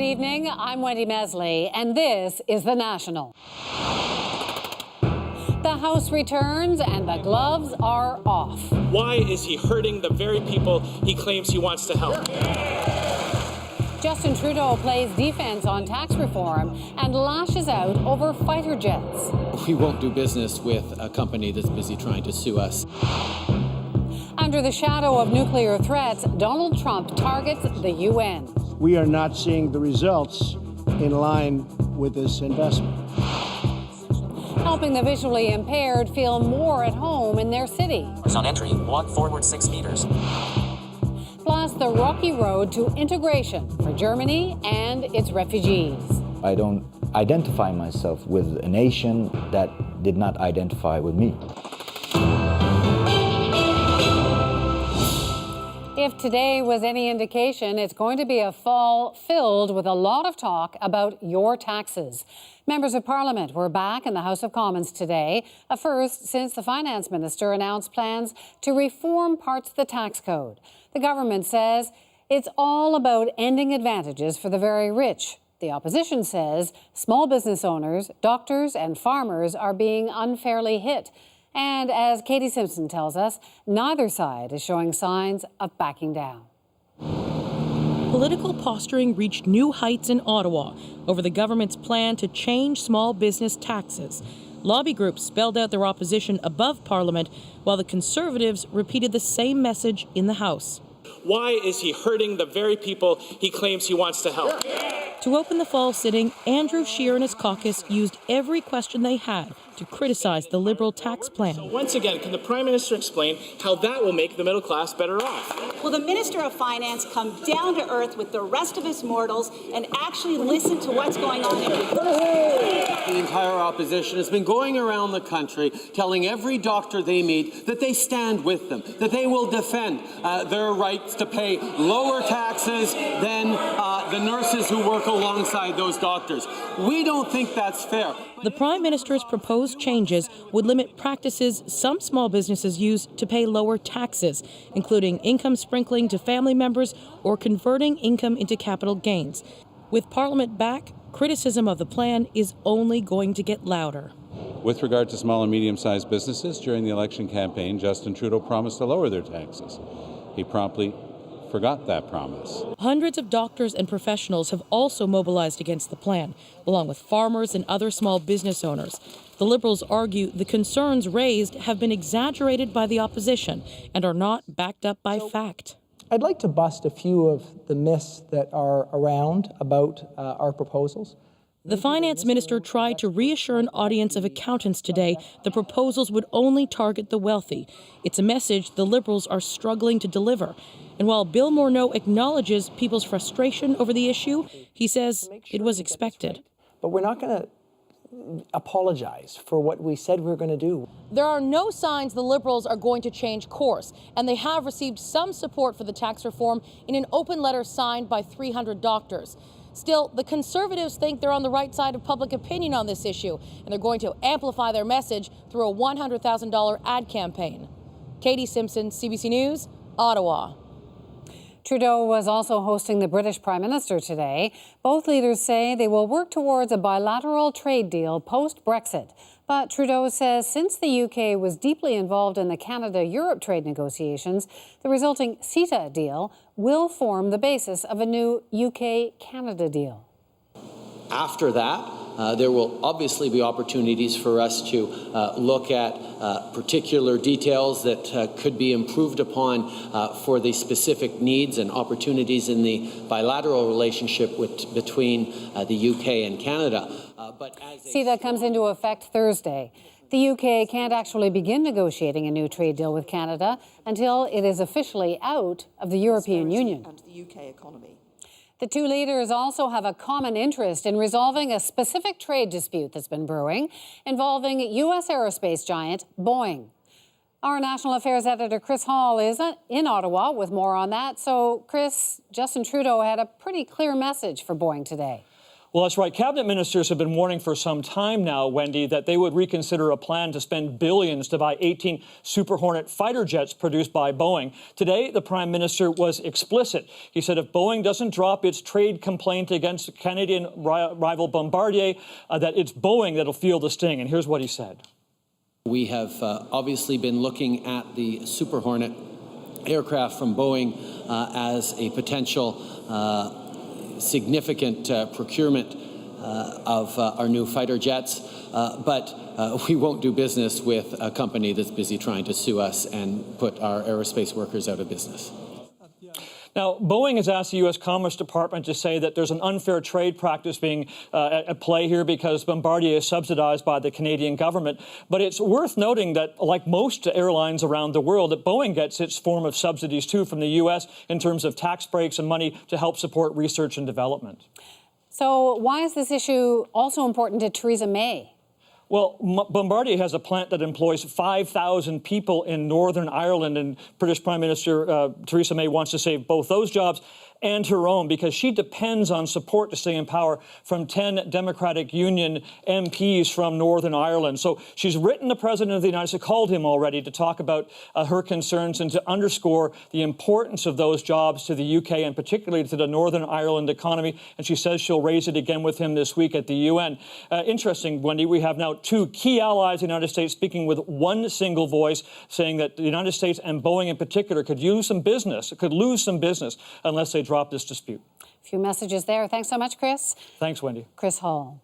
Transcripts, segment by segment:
evening. I'm Wendy Mesley, and this is The National. The House returns, and the gloves are off. Why is he hurting the very people he claims he wants to help? Justin Trudeau plays defense on tax reform and lashes out over fighter jets. We won't do business with a company that's busy trying to sue us. Under the shadow of nuclear threats, Donald Trump targets the UN. We are not seeing the results in line with this investment. Helping the visually impaired feel more at home in their city. On entry, walk forward 6 meters. Plus, the rocky road to integration for Germany and its refugees. I don't identify myself with a nation that did not identify with me. If today was any indication, it's going to be a fall filled with a lot of talk about your taxes. Members of Parliament were back in the House of Commons today, a first since the Finance Minister announced plans to reform parts of the tax code. The government says it's all about ending advantages for the very rich. The opposition says small business owners, doctors and farmers are being unfairly hit. And as Katie Simpson tells us, neither side is showing signs of backing down. Political posturing reached new heights in Ottawa over the government's plan to change small business taxes. Lobby groups spelled out their opposition above Parliament, while the Conservatives repeated the same message in the House. Why is he hurting the very people he claims he wants to help? To open the fall sitting, Andrew Scheer and his caucus used every question they had to criticize the Liberal tax plan. So once again, can the Prime Minister explain how that will make the middle class better off? Will the Minister of Finance come down to earth with the rest of us mortals and actually listen to what's going on in The entire opposition has been going around the country telling every doctor they meet that they stand with them, that they will defend their rights to pay lower taxes than the nurses who work alongside those doctors. We don't think that's fair. The Prime Minister's proposed changes would limit practices some small businesses use to pay lower taxes, including income sprinkling to family members or converting income into capital gains. With Parliament back, criticism of the plan is only going to get louder. With regard to small and medium-sized businesses, during the election campaign, Justin Trudeau promised to lower their taxes. He promptly forgot that promise. Hundreds of doctors and professionals have also mobilized against the plan, along with farmers and other small business owners. The Liberals argue the concerns raised have been exaggerated by the opposition and are not backed up by fact. I'd like to bust a few of the myths that are around about our proposals. The Finance Minister tried to reassure an audience of accountants today the proposals would only target the wealthy. It's a message the Liberals are struggling to deliver. And while Bill Morneau acknowledges people's frustration over the issue, he says it was expected. But we're not going to apologize for what we said we were going to do. There are no signs the Liberals are going to change course, and they have received some support for the tax reform in an open letter signed by 300 doctors. Still, the Conservatives think they're on the right side of public opinion on this issue, and they're going to amplify their message through a $100,000 ad campaign. Katie Simpson, CBC News, Ottawa. Trudeau was also hosting the British Prime Minister today. Both leaders say they will work towards a bilateral trade deal post-Brexit. But Trudeau says since the UK was deeply involved in the Canada-Europe trade negotiations, the resulting CETA deal will form the basis of a new UK-Canada deal. After that, there will obviously be opportunities for us to look at particular details that could be improved upon for the specific needs and opportunities in the bilateral relationship between the UK and Canada. CETA comes into effect Thursday. The UK can't actually begin negotiating a new trade deal with Canada until it is officially out of the European Union. and the UK economy. The two leaders also have a common interest in resolving a specific trade dispute that's been brewing involving U.S. aerospace giant Boeing. Our national affairs editor Chris Hall is in Ottawa with more on that. So, Chris, Justin Trudeau had a pretty clear message for Boeing today. Well, that's right. Cabinet ministers have been warning for some time now, Wendy, that they would reconsider a plan to spend billions to buy 18 Super Hornet fighter jets produced by Boeing. Today, the Prime Minister was explicit. He said if Boeing doesn't drop its trade complaint against Canadian rival Bombardier, that it's Boeing that'll feel the sting. And here's what he said. We have obviously been looking at the Super Hornet aircraft from Boeing as a potential significant procurement of our new fighter jets, but we won't do business with a company that's busy trying to sue us and put our aerospace workers out of business. Now, Boeing has asked the U.S. Commerce Department to say that there's an unfair trade practice being at play here because Bombardier is subsidized by the Canadian government. But it's worth noting that, like most airlines around the world, that Boeing gets its form of subsidies, too, from the U.S. in terms of tax breaks and money to help support research and development. So why is this issue also important to Theresa May? Well, Bombardier has a plant that employs 5,000 people in Northern Ireland, and British Prime Minister Theresa May wants to save both those jobs and her own because she depends on support to stay in power from 10 Democratic Union MPs from Northern Ireland. So she's written the President of the United States, called him already to talk about her concerns and to underscore the importance of those jobs to the UK and particularly to the Northern Ireland economy. And she says she'll raise it again with him this week at the UN. Interesting, Wendy, we have now two key allies of the United States speaking with one single voice, saying that the United States and Boeing in particular could lose some business unless they drop this dispute. A few messages there. Thanks so much, Chris. Thanks, Wendy. Chris Hall.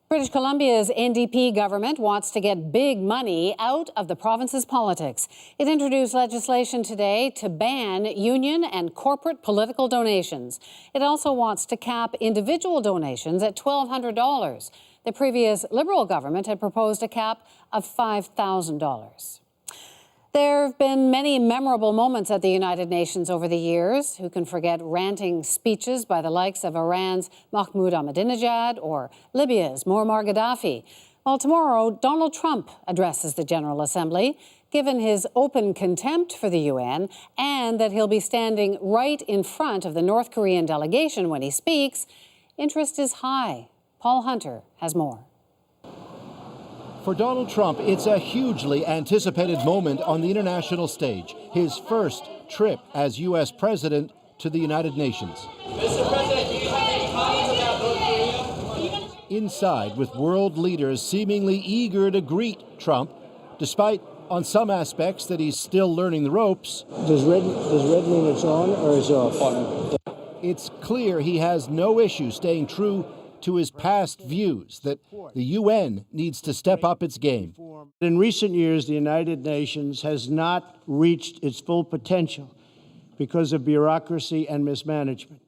British Columbia's NDP government wants to get big money out of the province's politics. It introduced legislation today to ban union and corporate political donations. It also wants to cap individual donations at $1,200. The previous Liberal government had proposed a cap of $5,000. There have been many memorable moments at the United Nations over the years. Who can forget ranting speeches by the likes of Iran's Mahmoud Ahmadinejad or Libya's Muammar Gaddafi? Well, tomorrow, Donald Trump addresses the General Assembly. Given his open contempt for the UN and that he'll be standing right in front of the North Korean delegation when he speaks, interest is high. Paul Hunter has more. For Donald Trump, it's a hugely anticipated moment on the international stage, his first trip as U.S. president to the United Nations. Mr. President, do you have any comments about North Korea? Inside, with world leaders seemingly eager to greet Trump, despite on some aspects that he's still learning the ropes. Does red mean it's on or is off? It's clear he has no issue staying true to his past views that the UN needs to step up its game. In recent years, the United Nations has not reached its full potential because of bureaucracy and mismanagement.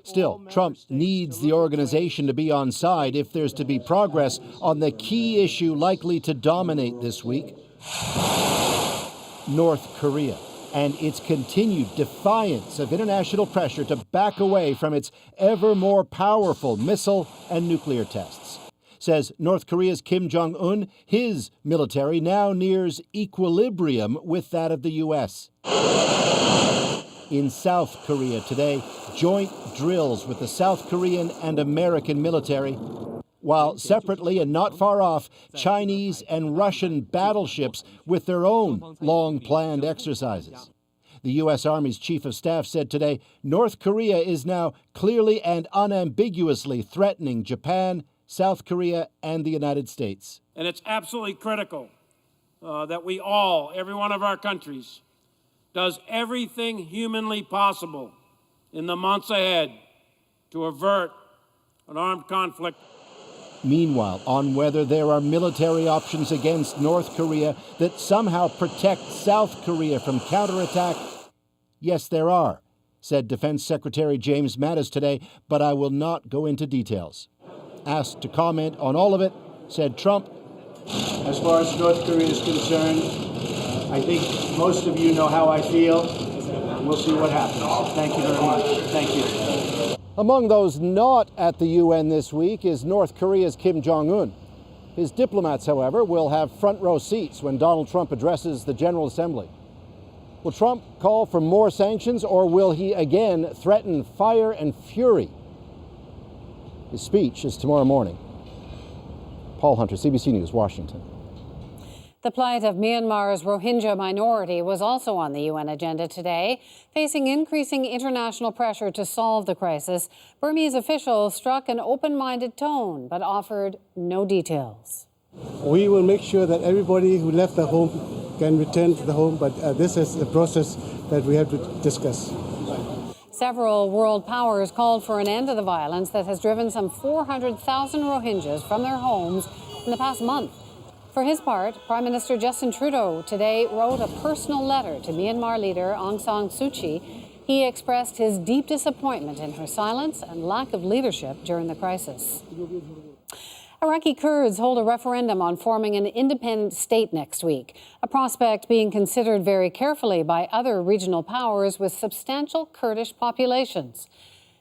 Still, Trump needs the organization to be on side if there's to be progress on the key issue likely to dominate this week, North Korea, and its continued defiance of international pressure to back away from its ever more powerful missile and nuclear tests. Says North Korea's Kim Jong-un, his military now nears equilibrium with that of the U.S. In South Korea today, joint drills with the South Korean and American military, while separately and not far off, Chinese and Russian battleships with their own long-planned exercises. The U.S. Army's Chief of Staff said today North Korea is now clearly and unambiguously threatening Japan, South Korea, and the United States. And it's absolutely critical that we all, every one of our countries, does everything humanly possible in the months ahead to avert an armed conflict. Meanwhile, on whether there are military options against North Korea that somehow protect South Korea from counterattack, yes, there are, said Defense Secretary James Mattis today, but I will not go into details. Asked to comment on all of it, said Trump, as far as North Korea is concerned, I think most of you know how I feel. We'll see what happens. Thank you very much. Thank you. Among those not at the UN this week is North Korea's Kim Jong-un. His diplomats, however, will have front row seats when Donald Trump addresses the General Assembly. Will Trump call for more sanctions, or will he again threaten fire and fury? His speech is tomorrow morning. Paul Hunter, CBC News, Washington. The plight of Myanmar's Rohingya minority was also on the UN agenda today. Facing increasing international pressure to solve the crisis, Burmese officials struck an open-minded tone but offered no details. We will make sure that everybody who left the home can return to the home, but this is the process that we have to discuss. Several world powers called for an end to the violence that has driven some 400,000 Rohingyas from their homes in the past month. For his part, Prime Minister Justin Trudeau today wrote a personal letter to Myanmar leader Aung San Suu Kyi. He expressed his deep disappointment in her silence and lack of leadership during the crisis. Iraqi Kurds hold a referendum on forming an independent state next week, a prospect being considered very carefully by other regional powers with substantial Kurdish populations.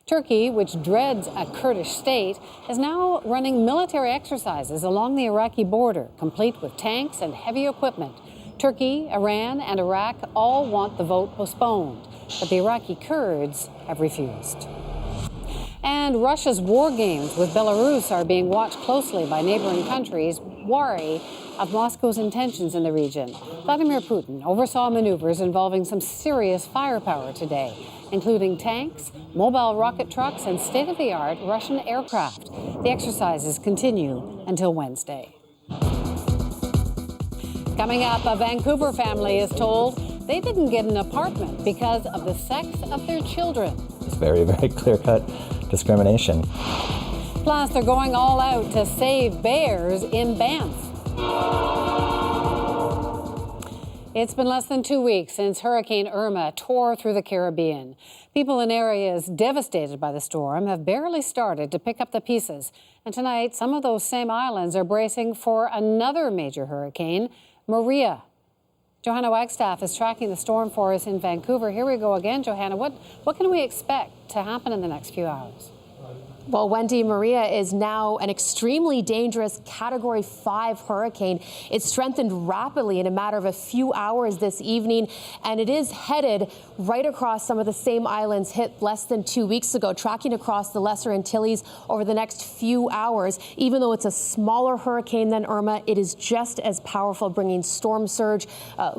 Turkey, which dreads a Kurdish state, is now running military exercises along the Iraqi border, complete with tanks and heavy equipment. Turkey, Iran, and Iraq all want the vote postponed, but the Iraqi Kurds have refused. And Russia's war games with Belarus are being watched closely by neighboring countries, worry of Moscow's intentions in the region. Vladimir Putin oversaw maneuvers involving some serious firepower today, including tanks, mobile rocket trucks, and state-of-the-art Russian aircraft. The exercises continue until Wednesday. Coming up, a Vancouver family is told they didn't get an apartment because of the sex of their children. It's very, very clear-cut discrimination. Plus, they're going all out to save bears in Banff. It's been less than 2 weeks since Hurricane Irma tore through the Caribbean. People in areas devastated by the storm have barely started to pick up the pieces. And tonight, some of those same islands are bracing for another major hurricane, Maria. Johanna Wagstaff is tracking the storm for us in Vancouver. Here we go again, Johanna. What can we expect to happen in the next few hours? Well, Wendy, Maria is now an extremely dangerous Category 5 hurricane. It strengthened rapidly in a matter of a few hours this evening, and it is headed right across some of the same islands hit less than 2 weeks ago, tracking across the Lesser Antilles over the next few hours. Even though it's a smaller hurricane than Irma, it is just as powerful, bringing storm surge,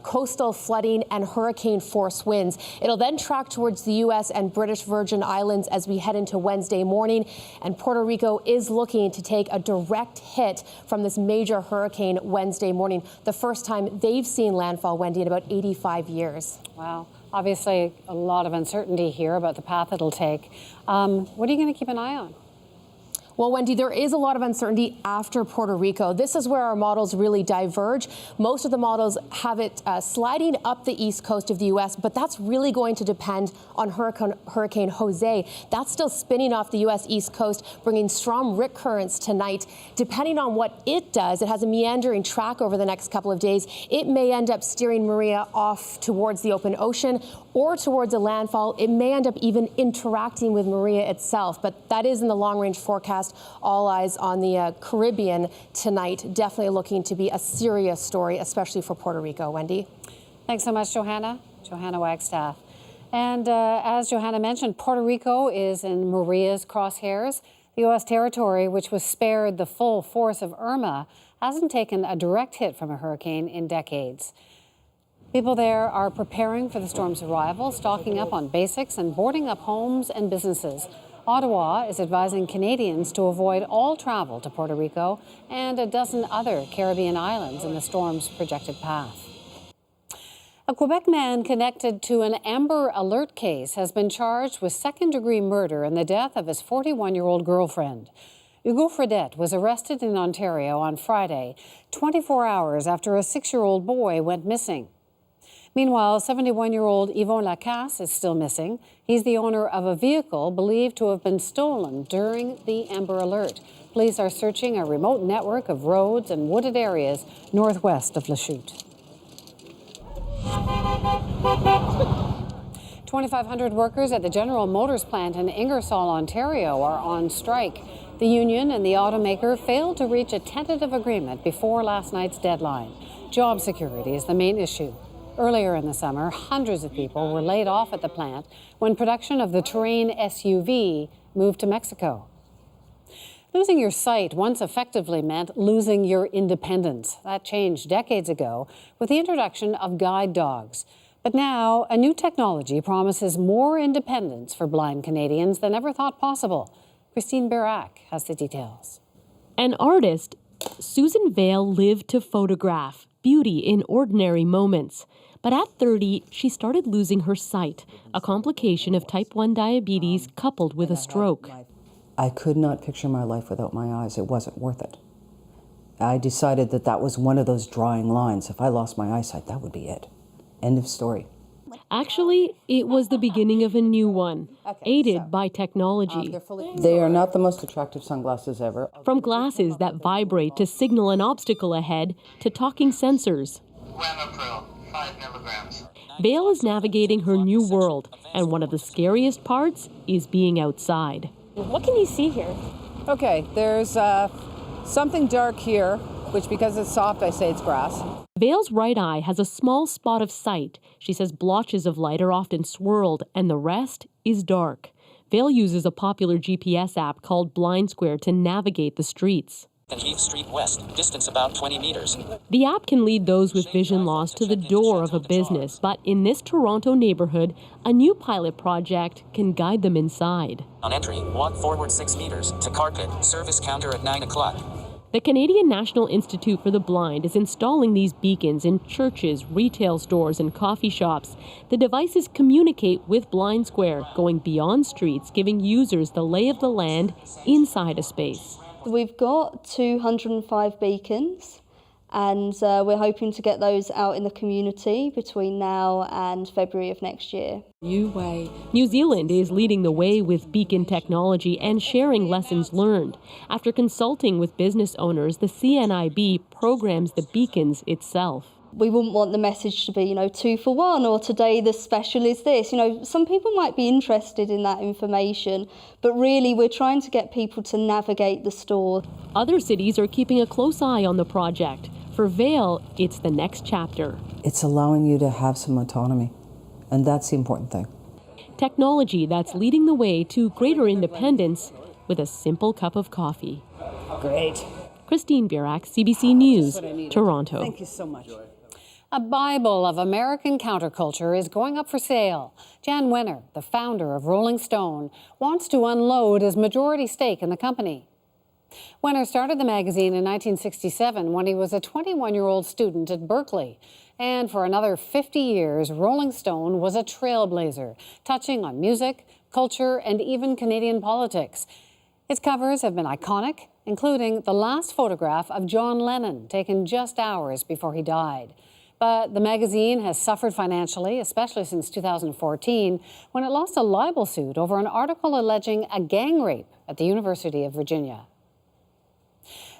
coastal flooding, and hurricane force winds. It'll then track towards the U.S. and British Virgin Islands as we head into Wednesday morning. And Puerto Rico is looking to take a direct hit from this major hurricane Wednesday morning, the first time they've seen landfall, Wendy, in about 85 years. Wow. Obviously, a lot of uncertainty here about the path it'll take. What are you going to keep an eye on? Well, Wendy, there is a lot of uncertainty after Puerto Rico. This is where our models really diverge. Most of the models have it sliding up the east coast of the U.S., but that's really going to depend on Hurricane Jose. That's still spinning off the U.S. east coast, bringing strong rip currents tonight. Depending on what it does, it has a meandering track over the next couple of days. It may end up steering Maria off towards the open ocean or towards a landfall. It may end up even interacting with Maria itself, but that is in the long-range forecast. All eyes on the Caribbean tonight. Definitely looking to be a serious story, especially for Puerto Rico. Wendy? Thanks so much, Johanna. Johanna Wagstaff. And as Johanna mentioned, Puerto Rico is in Maria's crosshairs. The U.S. territory, which was spared the full force of Irma, hasn't taken a direct hit from a hurricane in decades. People there are preparing for the storm's arrival, stocking up on basics and boarding up homes and businesses. Ottawa is advising Canadians to avoid all travel to Puerto Rico and a dozen other Caribbean islands in the storm's projected path. A Quebec man connected to an Amber Alert case has been charged with second-degree murder in the death of his 41-year-old girlfriend. Hugo Fredette was arrested in Ontario on Friday, 24 hours after a 6-year-old boy went missing. Meanwhile, 71-year-old Yvon Lacasse is still missing. He's the owner of a vehicle believed to have been stolen during the Amber Alert. Police are searching a remote network of roads and wooded areas northwest of Lachute. 2,500 workers at the General Motors plant in Ingersoll, Ontario are on strike. The union and the automaker failed to reach a tentative agreement before last night's deadline. Job security is the main issue. Earlier in the summer, hundreds of people were laid off at the plant when production of the Terrain SUV moved to Mexico. Losing your sight once effectively meant losing your independence. That changed decades ago with the introduction of guide dogs. But now, a new technology promises more independence for blind Canadians than ever thought possible. Christine Barack has the details. An artist, Susan Vale lived to photograph beauty in ordinary moments. But at 30, she started losing her sight, a complication of type 1 diabetes coupled with a stroke. I could not picture my life without my eyes. It wasn't worth it. I decided that that was one of those drawing lines. If I lost my eyesight, that would be it. End of story. Actually, it was the beginning of a new one, aided by technology. They are not the most attractive sunglasses ever. From glasses that vibrate to signal an obstacle ahead to talking sensors. Ramipril, 5 milligrams. Vale is navigating her new world, and one of the scariest parts is being outside. What can you see here? Okay, there's something dark here, which because it's soft, I say it's grass. Vale's right eye has a small spot of sight. She says blotches of light are often swirled, and the rest is dark. Vale uses a popular GPS app called Blind Square to navigate the streets. And Heath Street West, distance about 20 meters. The app can lead those with vision loss to the door of a business, but in this Toronto neighborhood, a new pilot project can guide them inside. On entry, walk forward 6 meters to carpet, service counter at 9 o'clock. The Canadian National Institute for the Blind is installing these beacons in churches, retail stores, and coffee shops. The devices communicate with Blind Square, going beyond streets, giving users the lay of the land inside a space. We've got 205 beacons, and we're hoping to get those out in the community between now and February of next year. New Zealand is leading the way with beacon technology and sharing lessons learned. After consulting with business owners, the CNIB programs the beacons itself. We wouldn't want the message to be, 2 for 1, or today the special is this. Some people might be interested in that information, but really we're trying to get people to navigate the store. Other cities are keeping a close eye on the project. For Vale, it's the next chapter. It's allowing you to have some autonomy, and that's the important thing. Technology that's leading the way to greater independence with a simple cup of coffee. Great. Christine Barack, CBC News, Toronto. Thank you so much. A Bible of American counterculture is going up for sale. Jan Wenner, the founder of Rolling Stone, wants to unload his majority stake in the company. Wenner started the magazine in 1967 when he was a 21-year-old student at Berkeley. And for another 50 years, Rolling Stone was a trailblazer, touching on music, culture, and even Canadian politics. Its covers have been iconic, including the last photograph of John Lennon, taken just hours before he died. But the magazine has suffered financially, especially since 2014, when it lost a libel suit over an article alleging a gang rape at the University of Virginia.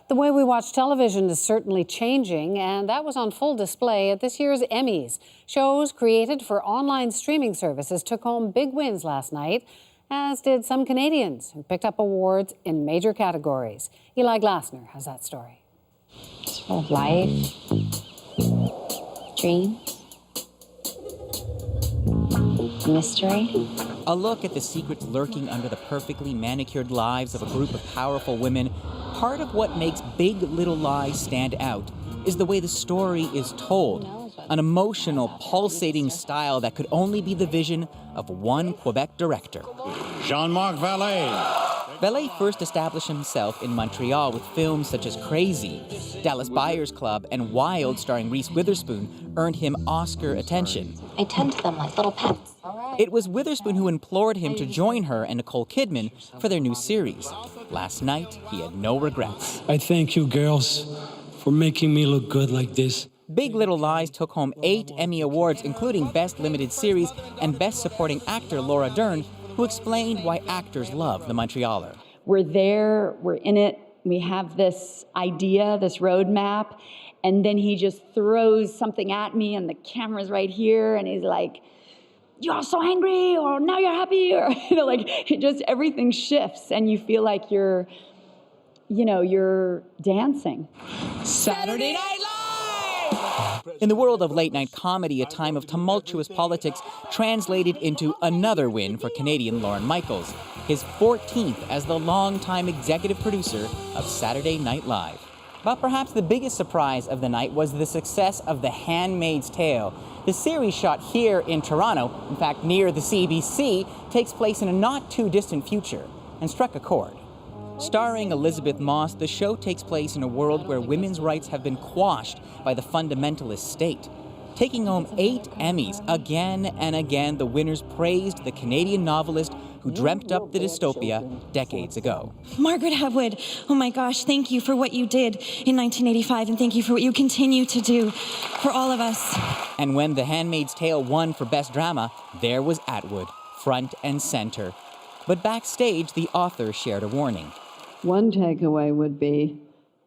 The way we watch television is certainly changing, and that was on full display at this year's Emmys. Shows created for online streaming services took home big wins last night, as did some Canadians who picked up awards in major categories. Eli Glasner has that story. Of life, dreams, mystery. A look at the secrets lurking under the perfectly manicured lives of a group of powerful women. Part of what makes Big Little Lies stand out is the way the story is told. An emotional, pulsating style that could only be the vision of one Quebec director. Jean-Marc Vallée. Vallée first established himself in Montreal with films such as Crazy, Dallas Buyers Club, and Wild, starring Reese Witherspoon, earned him Oscar attention. I tend to them like little pets. It was Witherspoon who implored him to join her and Nicole Kidman for their new series. Last night, he had no regrets. I thank you, girls, for making me look good like this. Big Little Lies took home 8 Emmy Awards, including Best Limited Series and Best Supporting Actor Laura Dern, who explained why actors love The Montrealer. We're there, we're in it, we have this idea, this roadmap, and then he just throws something at me and the camera's right here and he's like, "You're so angry," or "Now you're happy," or it just everything shifts and you feel like you're dancing. Saturday Night Live! In the world of late-night comedy, a time of tumultuous politics translated into another win for Canadian Lorne Michaels. his 14th as the longtime executive producer of Saturday Night Live. But perhaps the biggest surprise of the night was the success of The Handmaid's Tale. The series, shot here in Toronto, in fact near the CBC, takes place in a not too distant future and struck a chord. Starring Elizabeth Moss, the show takes place in a world where women's rights have been quashed by the fundamentalist state. Taking home 8 Emmys again and again, the winners praised the Canadian novelist who dreamt up the dystopia decades ago. Margaret Atwood, oh my gosh, thank you for what you did in 1985, and thank you for what you continue to do for all of us. And when The Handmaid's Tale won for Best Drama, there was Atwood, front and center. But backstage, the author shared a warning. One takeaway would be,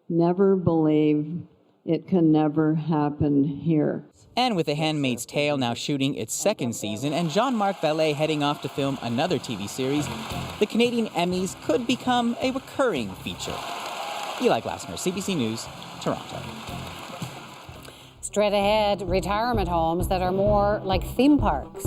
never believe it can never happen here. And with The Handmaid's Tale now shooting its 2nd season and Jean-Marc Vallée heading off to film another TV series, the Canadian Emmys could become a recurring feature. Eli Glassner, CBC News, Toronto. Straight ahead, retirement homes that are more like theme parks.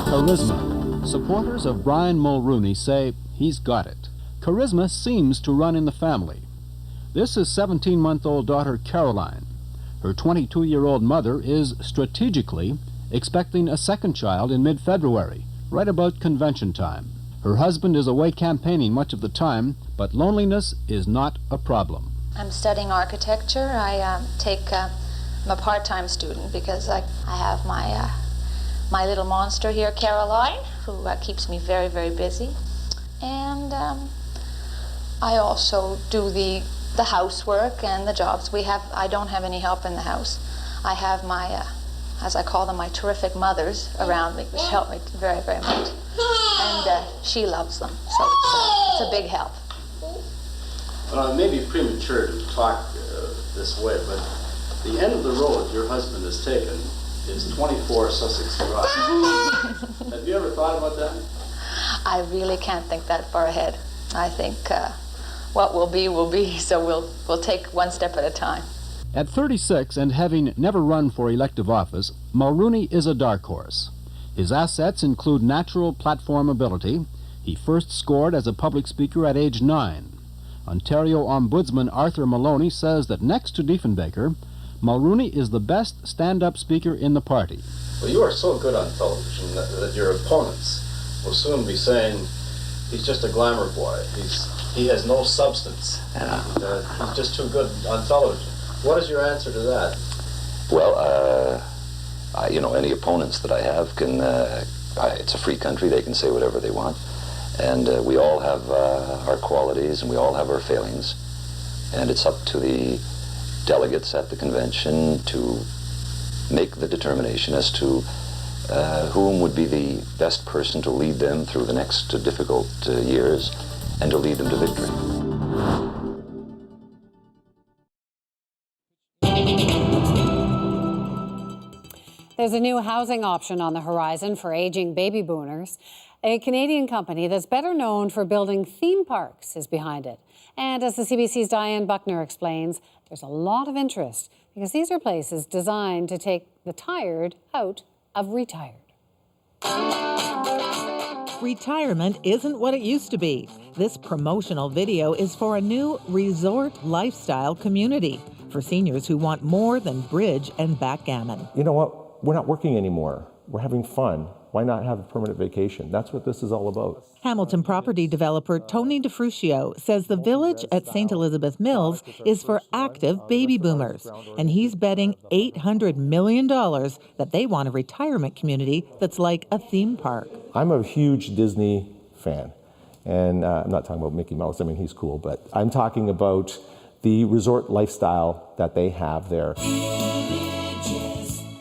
Charisma. Supporters of Brian Mulrooney say he's got it. Charisma seems to run in the family. This is 17-month-old daughter Caroline. Her 22-year-old mother is strategically expecting a 2nd child in mid-February, right about convention time. Her husband is away campaigning much of the time, but loneliness is not a problem. I'm studying architecture. I'm a part-time student because I have my little monster here, Caroline, who keeps me very, very busy. And I also do the housework and the jobs. I don't have any help in the house. I have my, as I call them, my terrific mothers around me, which help me very, very much. And she loves them, so it's a big help. Well, it may be premature to talk this way, but the end of the road your husband has taken is 24 Sussex Drive. Have you ever thought about that? I really can't think that far ahead. I think what will be, so we'll take one step at a time. At 36 and having never run for elective office, Mulrooney is a dark horse. His assets include natural platform ability. He first scored as a public speaker at age 9. Ontario Ombudsman Arthur Maloney says that next to Diefenbaker, Mulrooney is the best stand-up speaker in the party. Well, you are so good on television that your opponents will soon be saying he's just a glamour boy. He has no substance. He's just too good on television. What is your answer to that? Well, any opponents that I have can, it's a free country, they can say whatever they want. And we all have our qualities and we all have our failings. And it's up to the delegates at the convention to make the determination as to whom would be the best person to lead them through the next difficult years and to lead them to victory. There's a new housing option on the horizon for aging baby boomers. A Canadian company that's better known for building theme parks is behind it. And as the CBC's Diane Buckner explains, there's a lot of interest because these are places designed to take the tired out of retired. Retirement isn't what it used to be. This promotional video is for a new resort lifestyle community for seniors who want more than bridge and backgammon. You know what? We're not working anymore. We're having fun. Why not have a permanent vacation? That's what this is all about. Hamilton property developer Tony DeFrucio says the village at St. Elizabeth Mills is for active baby boomers, and he's betting $800 million that they want a retirement community that's like a theme park. I'm a huge Disney fan, and I'm not talking about Mickey Mouse. I mean, he's cool, but I'm talking about the resort lifestyle that they have there.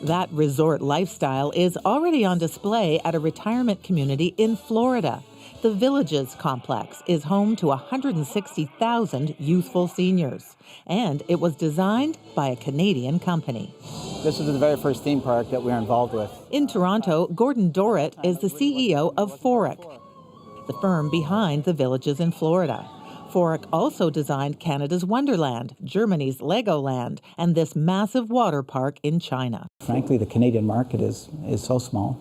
That resort lifestyle is already on display at a retirement community in Florida. The Villages complex is home to 160,000 youthful seniors, and it was designed by a Canadian company. This is the very first theme park that we're involved with. In Toronto, Gordon Dorrit is the CEO of Foric, the firm behind the Villages in Florida. Fourick also designed Canada's Wonderland, Germany's Legoland, and this massive water park in China. Frankly, the Canadian market is so small.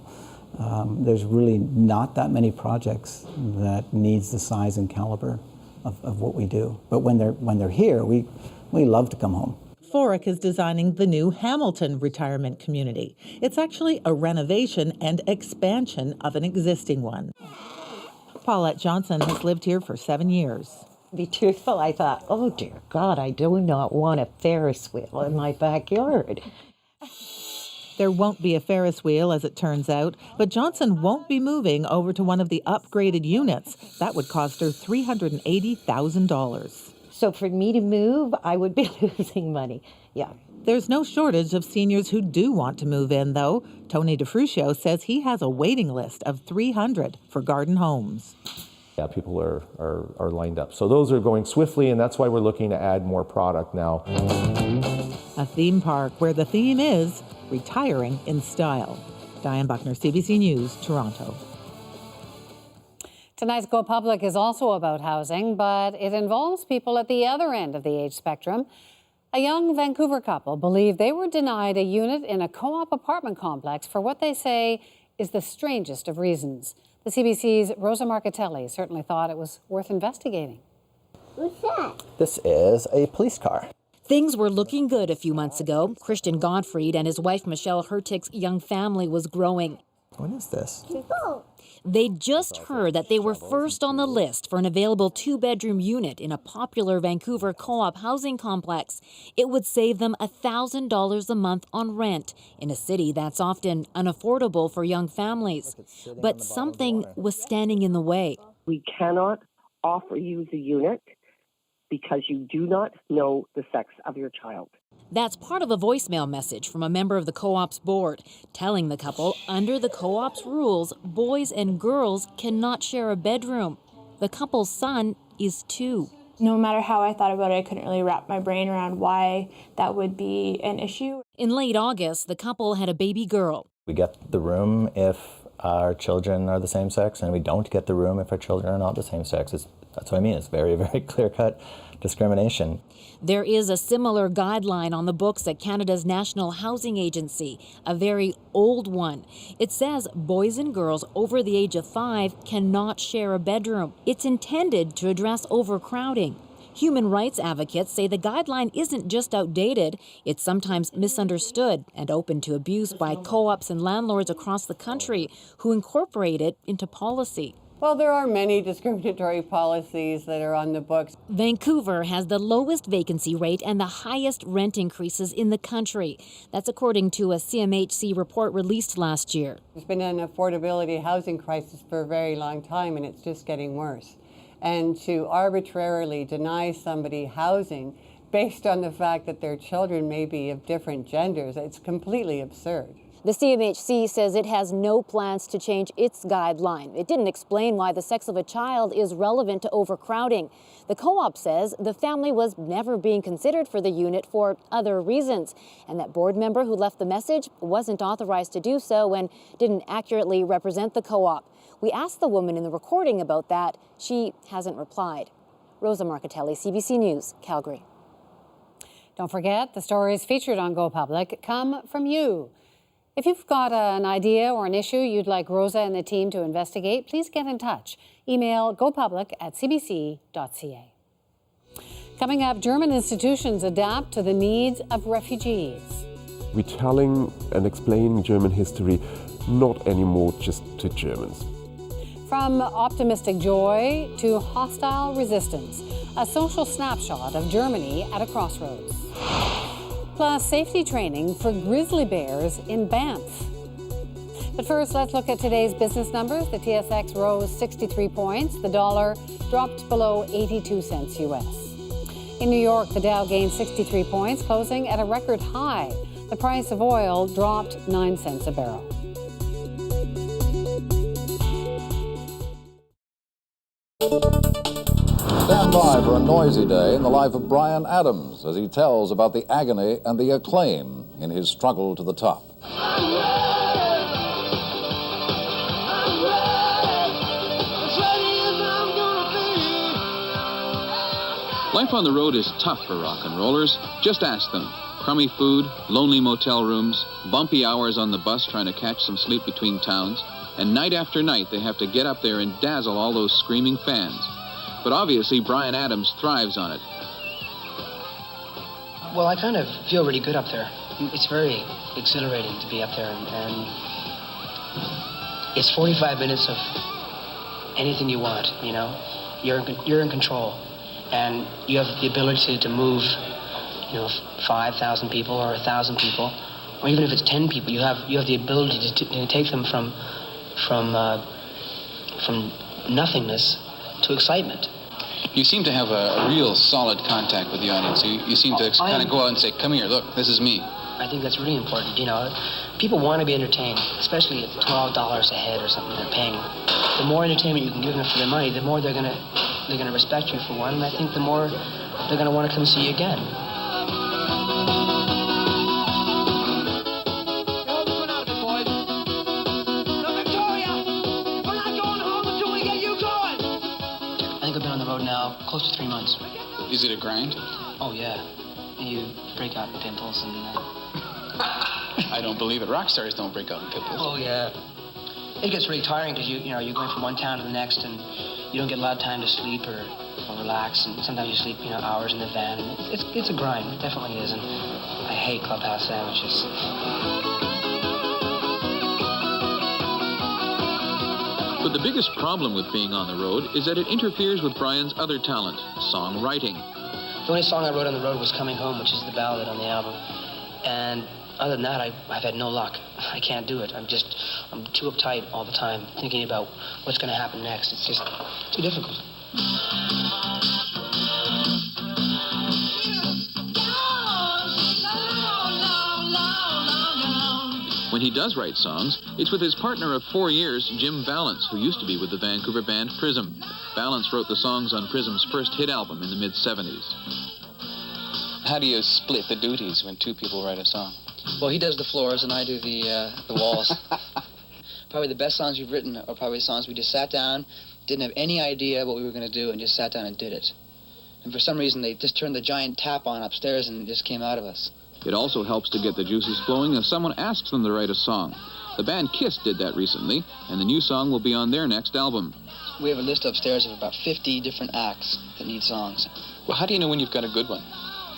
There's really not that many projects that needs the size and caliber of what we do. But when they're here, we love to come home. Fourick is designing the new Hamilton retirement community. It's actually a renovation and expansion of an existing one. Paulette Johnson has lived here for 7 years. To be truthful, I thought, oh dear God, I do not want a Ferris wheel in my backyard. There won't be a Ferris wheel, as it turns out, but Johnson won't be moving over to one of the upgraded units. That would cost her $380,000. So for me to move, I would be losing money. Yeah. There's no shortage of seniors who do want to move in, though. Tony DeFrucio says he has a waiting list of 300 for garden homes. Yeah, people are lined up. So those are going swiftly, and that's why we're looking to add more product now. A theme park where the theme is retiring in style. Diane Buckner, CBC News, Toronto. Tonight's Go Public is also about housing, but it involves people at the other end of the age spectrum. A young Vancouver couple believe they were denied a unit in a co-op apartment complex for what they say is the strangest of reasons. The CBC's Rosa Marcatelli certainly thought it was worth investigating. What's that? This is a police car. Things were looking good a few months ago. Christian Gottfried and his wife Michelle Hertig's young family was growing. What is this? They'd just heard that they were first on the list for an available 2-bedroom unit in a popular Vancouver co-op housing complex. It would save them $1,000 a month on rent in a city that's often unaffordable for young families. But something was standing in the way. We cannot offer you the unit because you do not know the sex of your child. That's part of a voicemail message from a member of the co-op's board, telling the couple under the co-op's rules, boys and girls cannot share a bedroom. The couple's son is 2. No matter how I thought about it, I couldn't really wrap my brain around why that would be an issue. In late August, the couple had a baby girl. We get the room if our children are the same sex, and we don't get the room if our children are not the same sex. That's what I mean. It's very, very clear-cut discrimination. There is a similar guideline on the books at Canada's National Housing Agency, a very old one. It says boys and girls over the age of 5 cannot share a bedroom. It's intended to address overcrowding. Human rights advocates say the guideline isn't just outdated, it's sometimes misunderstood and open to abuse by co-ops and landlords across the country who incorporate it into policy. Well, there are many discriminatory policies that are on the books. Vancouver has the lowest vacancy rate and the highest rent increases in the country. That's according to a CMHC report released last year. There's been an affordability housing crisis for a very long time, and it's just getting worse. And to arbitrarily deny somebody housing based on the fact that their children may be of different genders, it's completely absurd. The CMHC says it has no plans to change its guideline. It didn't explain why the sex of a child is relevant to overcrowding. The co-op says the family was never being considered for the unit for other reasons, and that board member who left the message wasn't authorized to do so and didn't accurately represent the co-op. We asked the woman in the recording about that. She hasn't replied. Rosa Marcatelli, CBC News, Calgary. Don't forget, the stories featured on Go Public come from you. If you've got an idea or an issue you'd like Rosa and the team to investigate, please get in touch. Email gopublic@cbc.ca. Coming up, German institutions adapt to the needs of refugees. Retelling and explaining German history, not anymore just to Germans. From optimistic joy to hostile resistance, a social snapshot of Germany at a crossroads. Plus, safety training for grizzly bears in Banff. But first, let's look at today's business numbers. The TSX rose 63 points. The dollar dropped below 82 cents U.S. In New York, the Dow gained 63 points, closing at a record high. The price of oil dropped 9 cents a barrel. Stand by for a noisy day in the life of Bryan Adams as he tells about the agony and the acclaim in his struggle to the top. Life on the road is tough for rock and rollers. Just ask them. Crummy food, lonely motel rooms, bumpy hours on the bus trying to catch some sleep between towns, and night after night they have to get up there and dazzle all those screaming fans. But obviously Bryan Adams thrives on it. Well, I kind of feel really good up there. It's very exhilarating to be up there, and it's 45 minutes of anything you want, you know. You're in control, and you have the ability to move, 5,000 people or 1,000 people, or even if it's 10 people, you have the ability to take them from nothingness to excitement. You seem to have a real solid contact with the audience. You seem to kind of go out and say, "Come here, look, this is me." I think that's really important. People want to be entertained, especially at $12 a head or something they're paying. The more entertainment you can give them for their money, the more they're gonna respect you for one, and I think the more they're gonna want to come see you again. I think I've been on the road now close to 3 months. Is it a grind? Oh yeah, you break out in pimples and. I don't believe it. Rock stars don't break out in pimples. Oh yeah. It gets really tiring because you're going from one town to the next, and you don't get a lot of time to sleep or relax, and sometimes you sleep hours in the van. It's a grind. It definitely is, and I hate clubhouse sandwiches. But the biggest problem with being on the road is that it interferes with Bryan's other talent, songwriting. The only song I wrote on the road was Coming Home, which is the ballad on the album. And other than that, I've had no luck. I can't do it. I'm too uptight all the time, thinking about what's going to happen next. It's just too difficult. When he does write songs, it's with his partner of 4 years, Jim Vallance, who used to be with the Vancouver band Prism. Vallance wrote the songs on Prism's first hit album in the mid-'70s. How do you split the duties when two people write a song? Well, he does the floors and I do the walls. Probably the best songs we've written are probably songs we just sat down, didn't have any idea what we were going to do, and just sat down and did it. And for some reason, they just turned the giant tap on upstairs and it just came out of us. It also helps to get the juices flowing if someone asks them to write a song. The band Kiss did that recently, and the new song will be on their next album. We have a list upstairs of about 50 different acts that need songs. Well, how do you know when you've got a good one?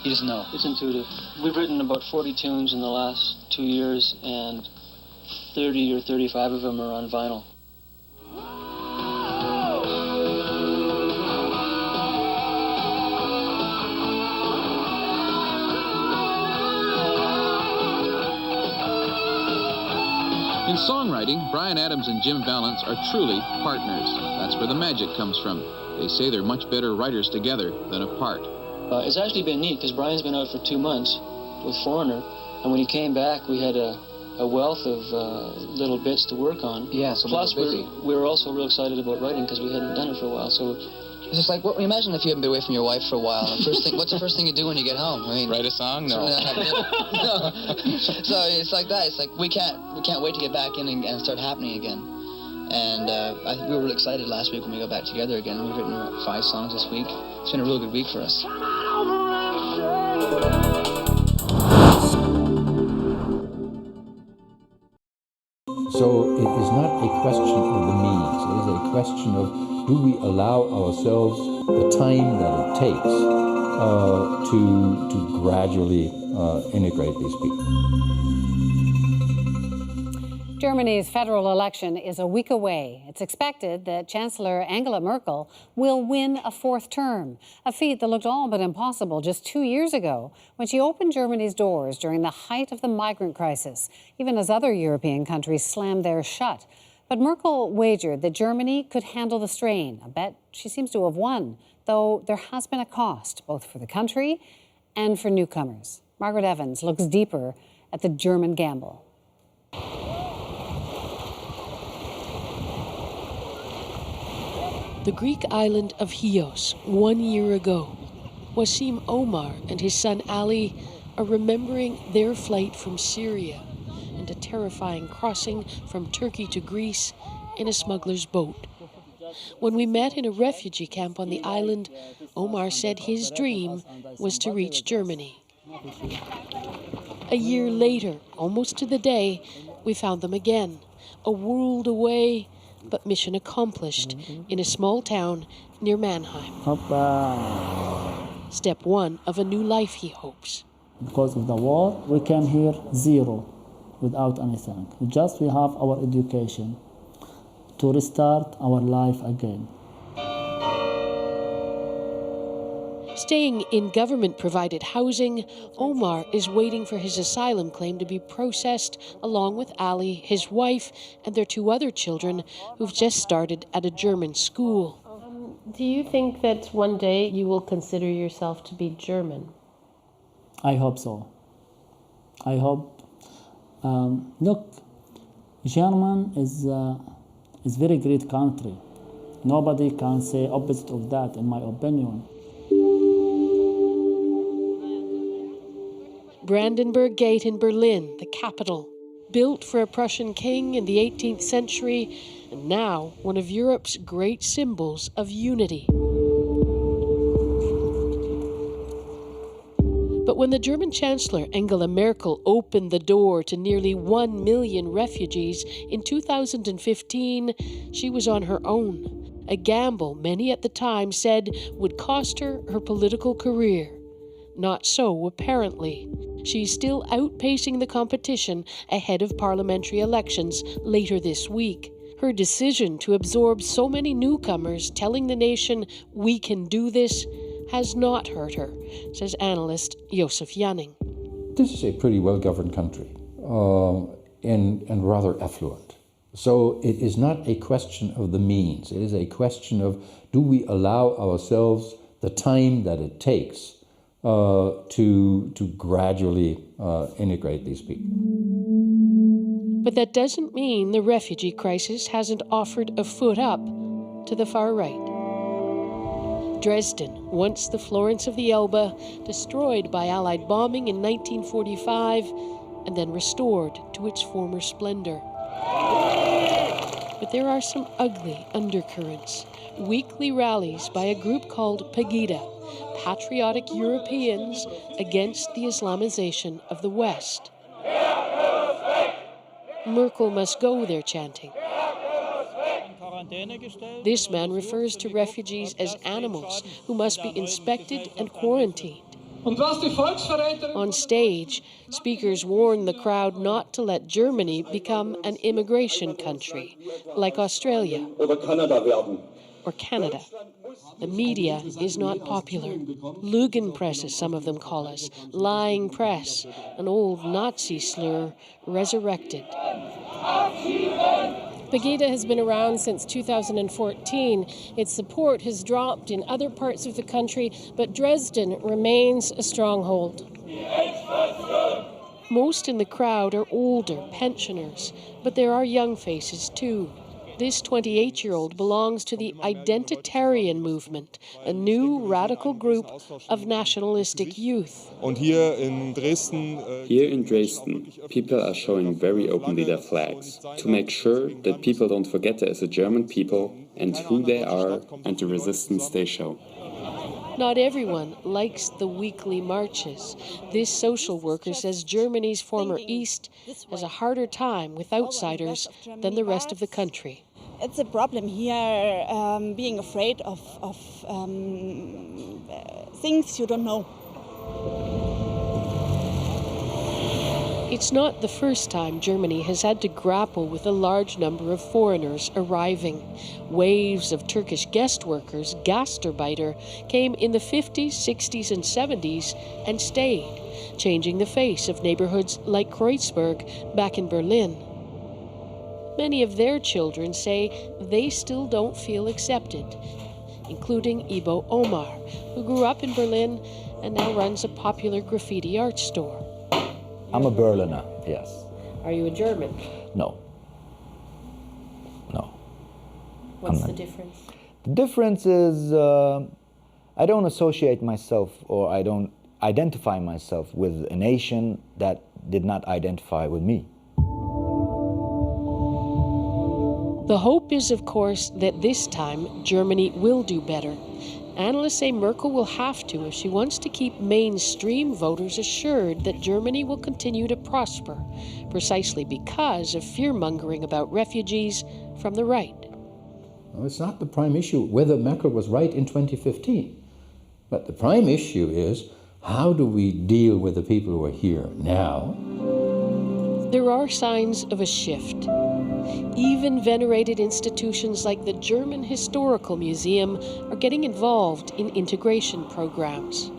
You just know. It's intuitive. We've written about 40 tunes in the last 2 years, and 30 or 35 of them are on vinyl. In songwriting, Bryan Adams and Jim Vallance are truly partners. That's where the magic comes from. They say they're much better writers together than apart. It's actually been neat because Brian's been out for 2 months with Foreigner, and when he came back, we had a wealth of little bits to work on. Yeah, so plus we were busy. we were also real excited about writing because we hadn't done it for a while. So it's just like, imagine if you haven't been away from your wife for a while. What's the first thing you do when you get home? I mean, write a song? No. No. So it's like that. It's like we can't wait to get back in and start happening again. And we were really excited last week when we got back together again. We've written 5 songs this week. It's been a real good week for us. So it is not a question of the means. It is a question of, do we allow ourselves the time that it takes to gradually integrate these people. Germany's federal election is a week away. It's expected that Chancellor Angela Merkel will win a 4th term, a feat that looked all but impossible just 2 years ago when she opened Germany's doors during the height of the migrant crisis, even as other European countries slammed theirs shut. But Merkel wagered that Germany could handle the strain, a bet she seems to have won, though there has been a cost, both for the country and for newcomers. Margaret Evans looks deeper at the German gamble. The Greek island of Chios, 1 year ago. Wasim Omar and his son Ali are remembering their flight from Syria and a terrifying crossing from Turkey to Greece in a smuggler's boat. When we met in a refugee camp on the island, Omar said his dream was to reach Germany. A year later, almost to the day, we found them again, a world away, but mission accomplished, in a small town near Mannheim. Step one of a new life, he hopes. Because of the war, we came here zero, without anything. Just we have our education to restart our life again. Staying in government-provided housing, Omar is waiting for his asylum claim to be processed, along with Ali, his wife, and their 2 other children who've just started at a German school. Do you think that one day you will consider yourself to be German? I hope so. I hope. Look, German is very great country. Nobody can say opposite of that, in my opinion. Brandenburg Gate in Berlin, the capital, built for a Prussian king in the 18th century, and now one of Europe's great symbols of unity. But when the German Chancellor Angela Merkel opened the door to nearly 1 million refugees in 2015, she was on her own, a gamble many at the time said would cost her her political career. Not so, apparently. She's still outpacing the competition ahead of parliamentary elections later this week. Her decision to absorb so many newcomers, telling the nation, "We can do this," has not hurt her, says analyst Josef Janning. This is a pretty well-governed country and rather affluent. So it is not a question of the means. It is a question of, do we allow ourselves the time that it takes to gradually integrate these people. But that doesn't mean the refugee crisis hasn't offered a foot up to the far right. Dresden, once the Florence of the Elbe, destroyed by Allied bombing in 1945, and then restored to its former splendor. But there are some ugly undercurrents. Weekly rallies by a group called Pegida, Patriotic Europeans Against the Islamization of the West. Merkel must go, they're chanting. This man refers to refugees as animals who must be inspected and quarantined. On stage, speakers warn the crowd not to let Germany become an immigration country, like Australia or Canada. The media is not popular. Lügenpresse, as some of them call us, lying press, an old Nazi slur resurrected. Pegida has been around since 2014. Its support has dropped in other parts of the country, but Dresden remains a stronghold. Most in the crowd are older, pensioners, but there are young faces too. This 28-year-old belongs to the Identitarian movement, a new radical group of nationalistic youth. Here in Dresden, people are showing very openly their flags to make sure that people don't forget there is a German people and who they are and the resistance they show. Not everyone likes the weekly marches. This social worker says Germany's former East has a harder time with outsiders than the rest of the country. It's a problem here, being afraid of things you don't know. It's not the first time Germany has had to grapple with a large number of foreigners arriving. Waves of Turkish guest workers, Gastarbeiter, came in the 50s, 60s, and 70s and stayed, changing the face of neighborhoods like Kreuzberg back in Berlin. Many of their children say they still don't feel accepted, including Ibo Omar, who grew up in Berlin and now runs a popular graffiti art store. I'm a Berliner, yes. Are you a German? No. What's the difference? The difference is I don't associate myself or I don't identify myself with a nation that did not identify with me. The hope is, of course, that this time Germany will do better. Analysts say Merkel will have to if she wants to keep mainstream voters assured that Germany will continue to prosper, precisely because of fear-mongering about refugees from the right. Well, it's not the prime issue whether Merkel was right in 2015. But the prime issue is, how do we deal with the people who are here now? There are signs of a shift. Even venerated institutions like the German Historical Museum are getting involved in integration programs.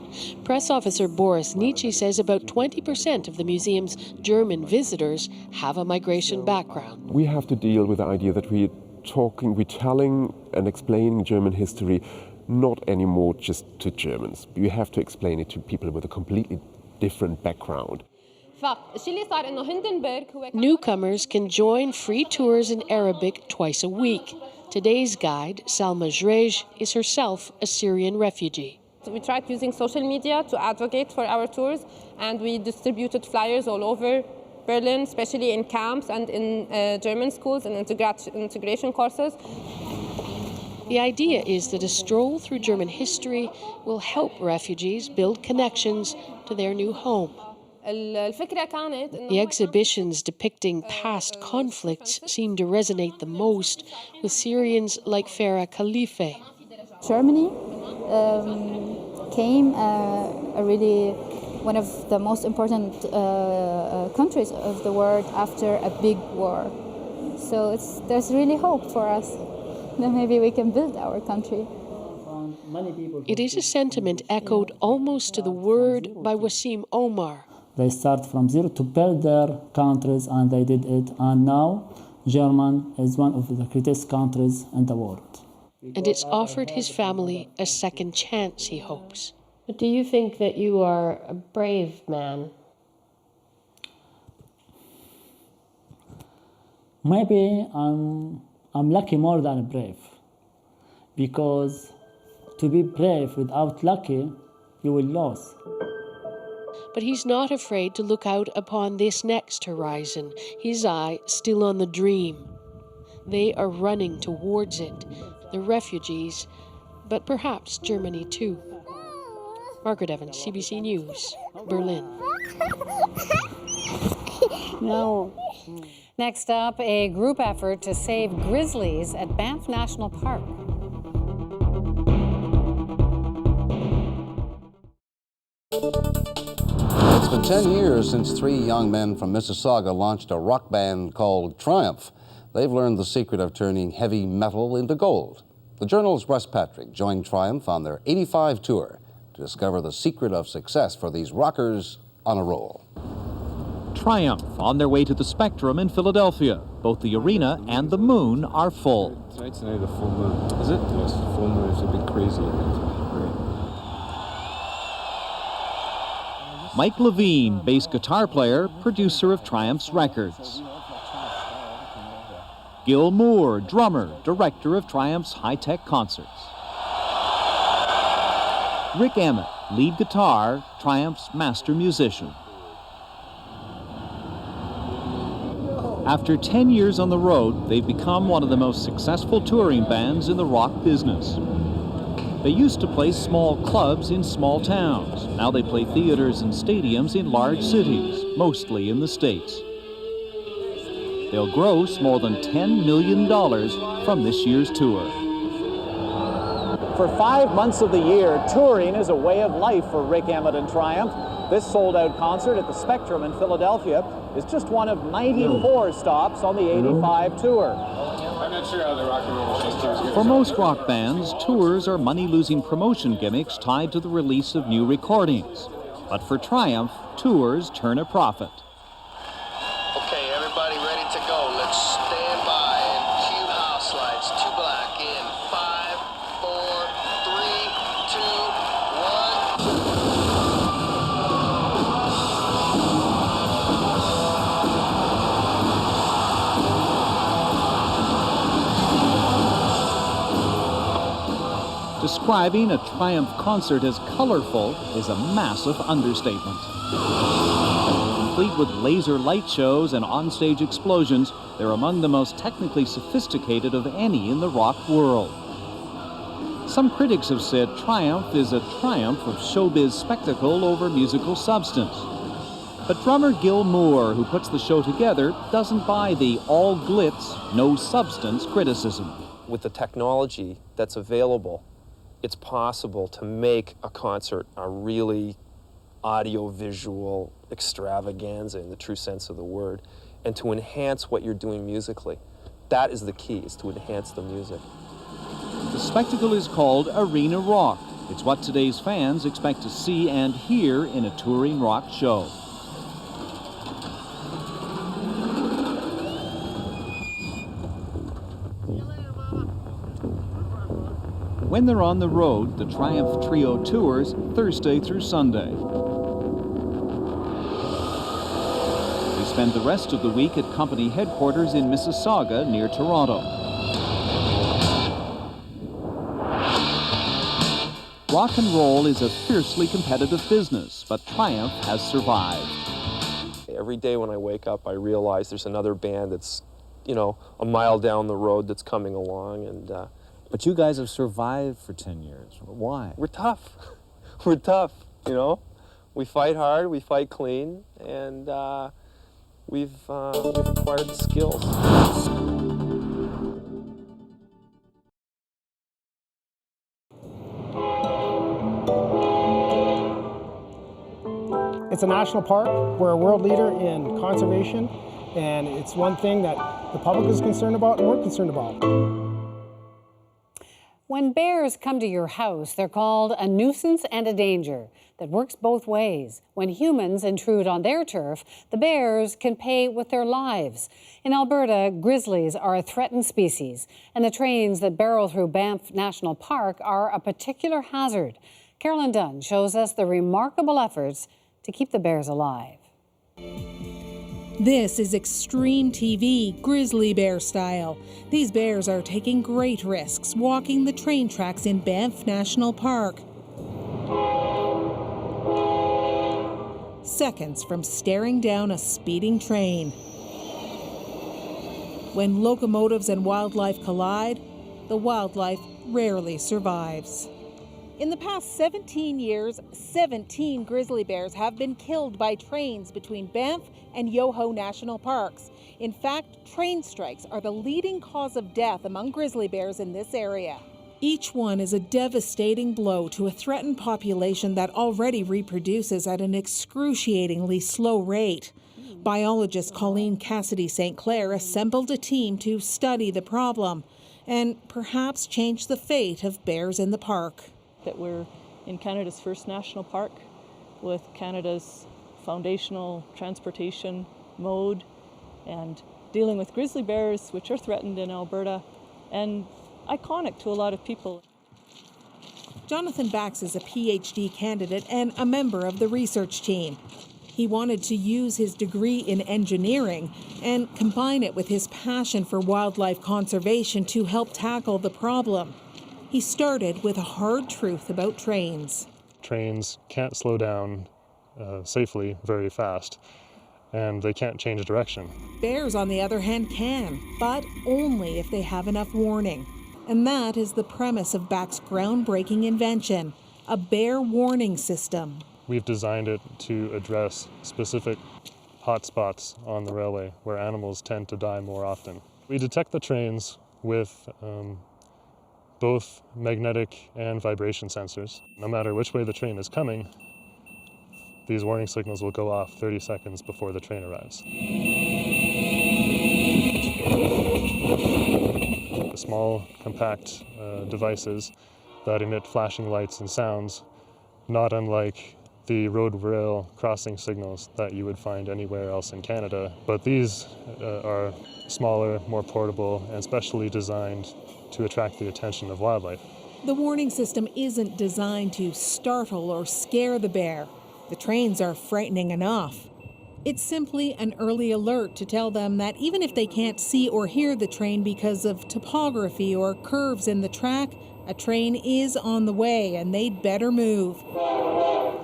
Press officer Boris Nietzsche says about 20% of the museum's German visitors have a migration background. We have to deal with the idea that we're telling and explaining German history not anymore just to Germans. We have to explain it to people with a completely different background. Newcomers can join free tours in Arabic twice a week. Today's guide, Salma Jrej, is herself a Syrian refugee. We tried using social media to advocate for our tours, and we distributed flyers all over Berlin, especially in camps and in German schools and integration courses. The idea is that a stroll through German history will help refugees build connections to their new home. The exhibitions depicting past conflicts seem to resonate the most with Syrians like Farah Khalife. Germany came really one of the most important countries of the world after a big war. So there's really hope for us that maybe we can build our country. It is a sentiment echoed almost to the word by Wasim Omar. They start from zero to build their countries, and they did it. And now, Germany is one of the greatest countries in the world. And it's offered his family a second chance, he hopes. But do you think that you are a brave man? Maybe I'm lucky more than brave. Because to be brave without lucky, you will lose. But he's not afraid to look out upon this next horizon, his eye still on the dream. They are running towards it, the refugees, but perhaps Germany too. Margaret Evans, CBC News, Berlin. No. Next up, a group effort to save grizzlies at Banff National Park. It's been 10 years since 3 young men from Mississauga launched a rock band called Triumph. They've learned the secret of turning heavy metal into gold. The Journal's Russ Patrick joined Triumph on their 85 tour to discover the secret of success for these rockers on a roll. Triumph on their way to the Spectrum in Philadelphia. Both the arena and the moon are full. Tonight's the night of the full moon. Is it? Yes, full moon. It's a bit crazy. Mike Levine, bass guitar player, producer of Triumph's records. Gil Moore, drummer, director of Triumph's high-tech concerts. Rick Emmett, lead guitar, Triumph's master musician. After 10 years on the road, they've become one of the most successful touring bands in the rock business. They used to play small clubs in small towns. Now they play theaters and stadiums in large cities, mostly in the States. They'll gross more than $10 million from this year's tour. For 5 months of the year, touring is a way of life for Rick Emmett and Triumph. This sold-out concert at the Spectrum in Philadelphia is just one of 94 stops on the 85 tour. I'm not sure how the rock and roll system is. For most rock bands, tours are money-losing promotion gimmicks tied to the release of new recordings. But for Triumph, tours turn a profit. Okay, everybody ready to go. Let's stand by and cue house lights. 2 black in 5, 4, 3, 2, 1. Describing a Triumph concert as colorful is a massive understatement. Complete with laser light shows and onstage explosions, they're among the most technically sophisticated of any in the rock world. Some critics have said Triumph is a triumph of showbiz spectacle over musical substance. But drummer Gil Moore, who puts the show together, doesn't buy the all glitz, no substance criticism. With the technology that's available, it's possible to make a concert a really audio-visual extravaganza in the true sense of the word, and to enhance what you're doing musically. That is the key, is to enhance the music. The spectacle is called Arena Rock. It's what today's fans expect to see and hear in a touring rock show. When they're on the road, the Triumph Trio tours Thursday through Sunday. They spend the rest of the week at company headquarters in Mississauga near Toronto. Rock and roll is a fiercely competitive business, but Triumph has survived. Every day when I wake up, I realize there's another band that's, you know, a mile down the road that's coming along, and but you guys have survived for 10 years. Why? We're tough. We're tough, you know. We fight hard, we fight clean, and we've acquired the skills. It's a national park. We're a world leader in conservation, and it's one thing that the public is concerned about and we're concerned about. When bears come to your house, they're called a nuisance and a danger. That works both ways. When humans intrude on their turf, the bears can pay with their lives. In Alberta, grizzlies are a threatened species, and the trains that barrel through Banff National Park are a particular hazard. Carolyn Dunn shows us the remarkable efforts to keep the bears alive. This is extreme TV, grizzly bear style. These bears are taking great risks walking the train tracks in Banff National Park. Seconds from staring down a speeding train. When locomotives and wildlife collide, the wildlife rarely survives. In the past 17 years, 17 grizzly bears have been killed by trains between Banff and Yoho National Parks. In fact, train strikes are the leading cause of death among grizzly bears in this area. Each one is a devastating blow to a threatened population that already reproduces at an excruciatingly slow rate. Biologist Colleen Cassidy St. Clair assembled a team to study the problem and perhaps change the fate of bears in the park. That we're in Canada's first national park with Canada's foundational transportation mode and dealing with grizzly bears, which are threatened in Alberta and iconic to a lot of people. Jonathan Bax is a PhD candidate and a member of the research team. He wanted to use his degree in engineering and combine it with his passion for wildlife conservation to help tackle the problem. He started with a hard truth about trains. Trains can't slow down safely very fast, and they can't change direction. Bears, on the other hand, can, but only if they have enough warning. And that is the premise of Back's groundbreaking invention, a bear warning system. We've designed it to address specific hotspots on the railway where animals tend to die more often. We detect the trains with both magnetic and vibration sensors. No matter which way the train is coming, these warning signals will go off 30 seconds before the train arrives. Small, compact devices that emit flashing lights and sounds, not unlike the road rail crossing signals that you would find anywhere else in Canada. But these are smaller, more portable, and specially designed to attract the attention of wildlife. The warning system isn't designed to startle or scare the bear. The trains are frightening enough. It's simply an early alert to tell them that even if they can't see or hear the train because of topography or curves in the track, a train is on the way and they'd better move.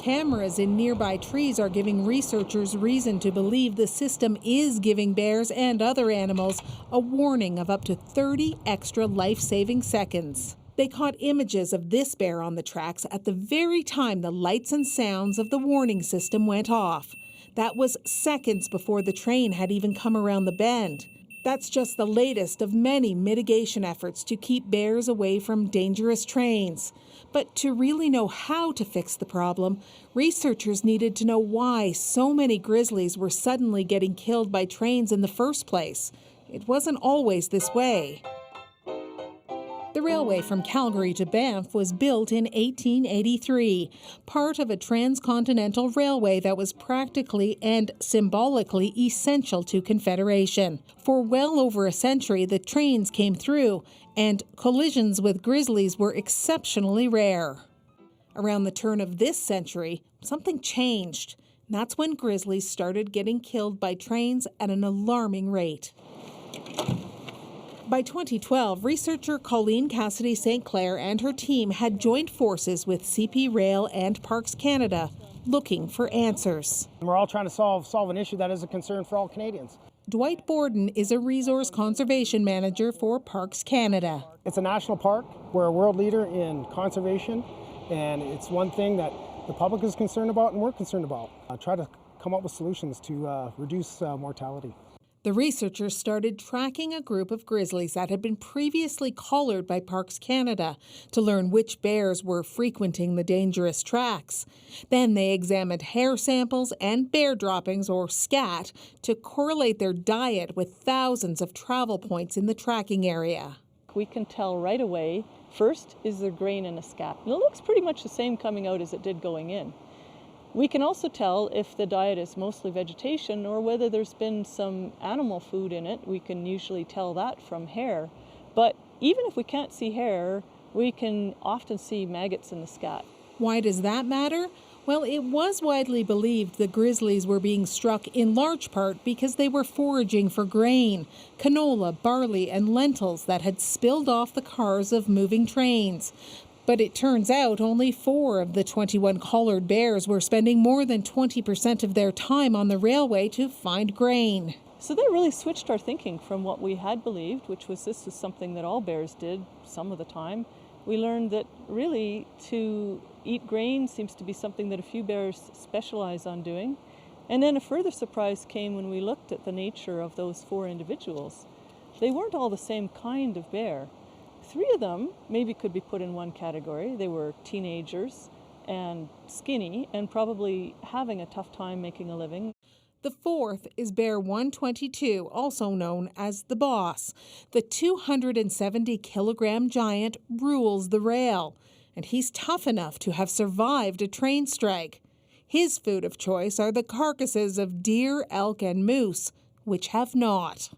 Cameras in nearby trees are giving researchers reason to believe the system is giving bears and other animals a warning of up to 30 extra life-saving seconds. They caught images of this bear on the tracks at the very time the lights and sounds of the warning system went off. That was seconds before the train had even come around the bend. That's just the latest of many mitigation efforts to keep bears away from dangerous trains. But to really know how to fix the problem, researchers needed to know why so many grizzlies were suddenly getting killed by trains in the first place. It wasn't always this way. The railway from Calgary to Banff was built in 1883, part of a transcontinental railway that was practically and symbolically essential to Confederation. For well over a century, the trains came through, and collisions with grizzlies were exceptionally rare. Around the turn of this century, something changed. That's when grizzlies started getting killed by trains at an alarming rate. By 2012, researcher Colleen Cassidy St. Clair and her team had joined forces with CP Rail and Parks Canada, looking for answers. We're all trying to solve an issue that is a concern for all Canadians. Dwight Borden is a resource conservation manager for Parks Canada. It's a national park. We're a world leader in conservation, and it's one thing that the public is concerned about and we're concerned about. Try to come up with solutions to reduce mortality. The researchers started tracking a group of grizzlies that had been previously collared by Parks Canada to learn which bears were frequenting the dangerous tracks. Then they examined hair samples and bear droppings, or scat, to correlate their diet with thousands of travel points in the tracking area. We can tell right away, first, is there grain in a scat? And it looks pretty much the same coming out as it did going in. We can also tell if the diet is mostly vegetation or whether there's been some animal food in it. We can usually tell that from hair. But even if we can't see hair, we can often see maggots in the scat. Why does that matter? Well, it was widely believed the grizzlies were being struck in large part because they were foraging for grain, canola, barley, and lentils that had spilled off the cars of moving trains. But it turns out only 4 of the 21 collared bears were spending more than 20% of their time on the railway to find grain. So that really switched our thinking from what we had believed, which was this is something that all bears did some of the time. We learned that really to eat grain seems to be something that a few bears specialize on doing. And then a further surprise came when we looked at the nature of those 4 individuals. They weren't all the same kind of bear. 3 of them maybe could be put in one category. They were teenagers and skinny and probably having a tough time making a living. The 4th is Bear 122, also known as the Boss. The 270-kilogram giant rules the rail, and he's tough enough to have survived a train strike. His food of choice are the carcasses of deer, elk, and moose, which have not.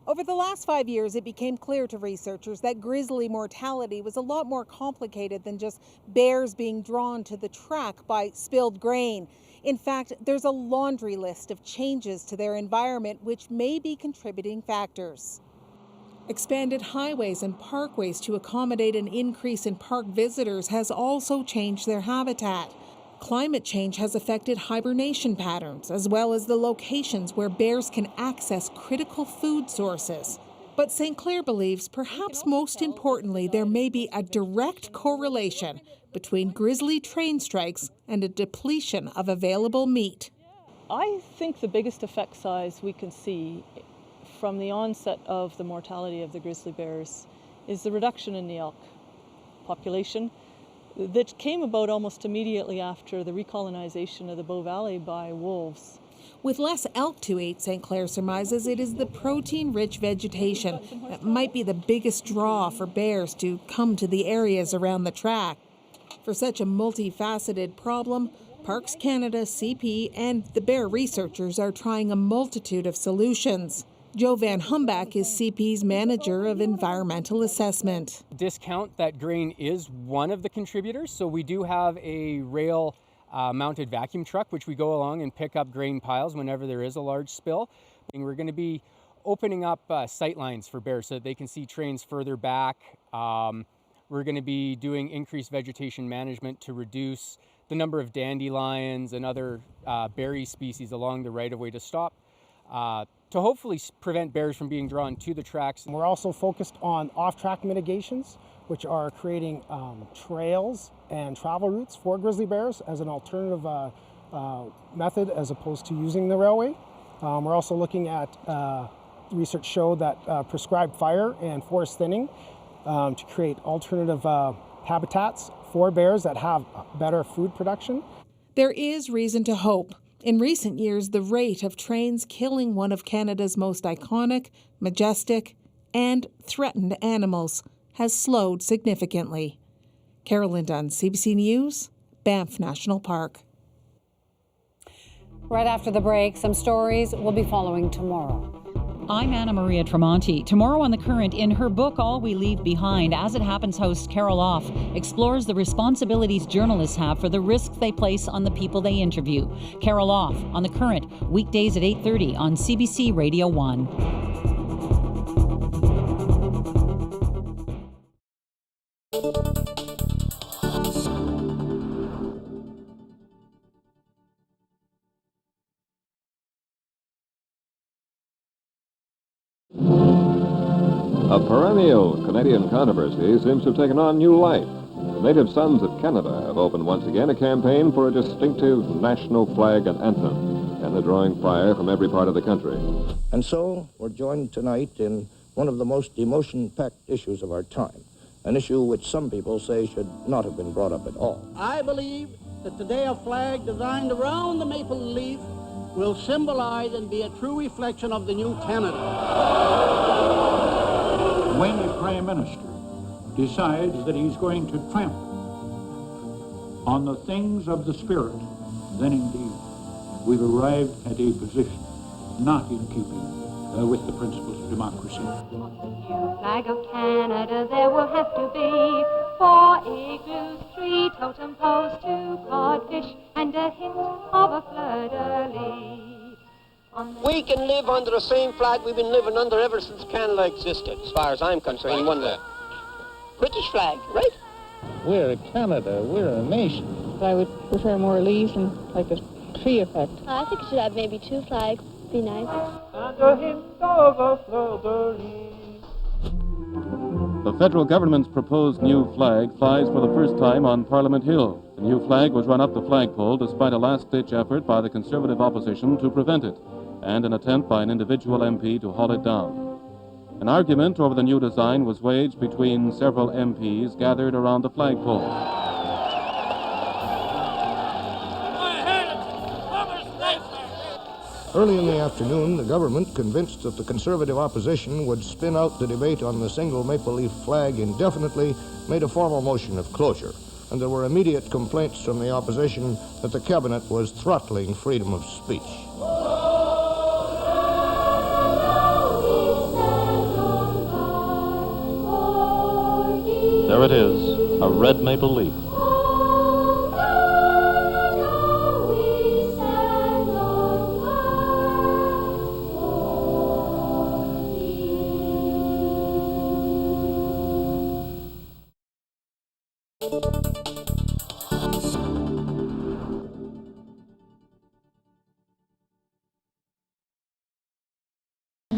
Over the last 5 years, it became clear to researchers that grizzly mortality was a lot more complicated than just bears being drawn to the track by spilled grain. In fact, there's a laundry list of changes to their environment which may be contributing factors. Expanded highways and parkways to accommodate an increase in park visitors has also changed their habitat. Climate change has affected hibernation patterns, as well as the locations where bears can access critical food sources. But St. Clair believes, perhaps most importantly, there may be a direct correlation between grizzly train strikes and a depletion of available meat. I think the biggest effect size we can see from the onset of the mortality of the grizzly bears is the reduction in the elk population that came about almost immediately after the recolonization of the Bow Valley by wolves. With less elk to eat, St. Clair surmises it is the protein-rich vegetation that might be the biggest draw for bears to come to the areas around the track. For such a multifaceted problem, Parks Canada, CP, and the bear researchers are trying a multitude of solutions. Joe Van Humbach is CP's manager of environmental assessment. Discount that grain is one of the contributors, so we do have a rail mounted vacuum truck which we go along and pick up grain piles whenever there is a large spill. And we're going to be opening up sight lines for bears so that they can see trains further back. We're going to be doing increased vegetation management to reduce the number of dandelions and other berry species along the right-of-way to stop, to hopefully prevent bears from being drawn to the tracks. We're also focused on off-track mitigations, which are creating trails and travel routes for grizzly bears as an alternative method as opposed to using the railway. We're also looking at research show that prescribed fire and forest thinning to create alternative habitats for bears that have better food production. There is reason to hope. In recent years, the rate of trains killing one of Canada's most iconic, majestic, and threatened animals has slowed significantly. Carolyn Dunn, CBC News, Banff National Park. Right after the break, some stories will be following tomorrow. I'm Anna Maria Tremonti. Tomorrow on The Current, in her book, All We Leave Behind, As It Happens host Carol Off explores the responsibilities journalists have for the risks they place on the people they interview. Carol Off on The Current, weekdays at 8:30 on CBC Radio 1. A perennial Canadian controversy seems to have taken on new life. The Native Sons of Canada have opened once again a campaign for a distinctive national flag and anthem, and they're drawing fire from every part of the country. And so we're joined tonight in one of the most emotion-packed issues of our time, an issue which some people say should not have been brought up at all. I believe that today a flag designed around the maple leaf will symbolize and be a true reflection of the new Canada. When a Prime Minister decides that he's going to trample on the things of the spirit, then indeed we've arrived at a position not in keeping with the principles of democracy. Flag of Canada there will have to be 4 igloos, 3 totem poles, 2 codfish, and a hint of a fleur-de-lis. We can live under the same flag we've been living under ever since Canada existed, as far as I'm concerned. One the British flag, right? We're a Canada, we're a nation. I would prefer more leaves and like a tree effect. I think it should have maybe 2 flags, be nice. And a hint of a fleur-de-lis. The federal government's proposed new flag flies for the first time on Parliament Hill. The new flag was run up the flagpole despite a last-ditch effort by the Conservative opposition to prevent it, and an attempt by an individual MP to haul it down. An argument over the new design was waged between several MPs gathered around the flagpole. Early in the afternoon, the government, convinced that the Conservative opposition would spin out the debate on the single maple leaf flag indefinitely, made a formal motion of closure. And there were immediate complaints from the opposition that the cabinet was throttling freedom of speech. There it is, a red maple leaf.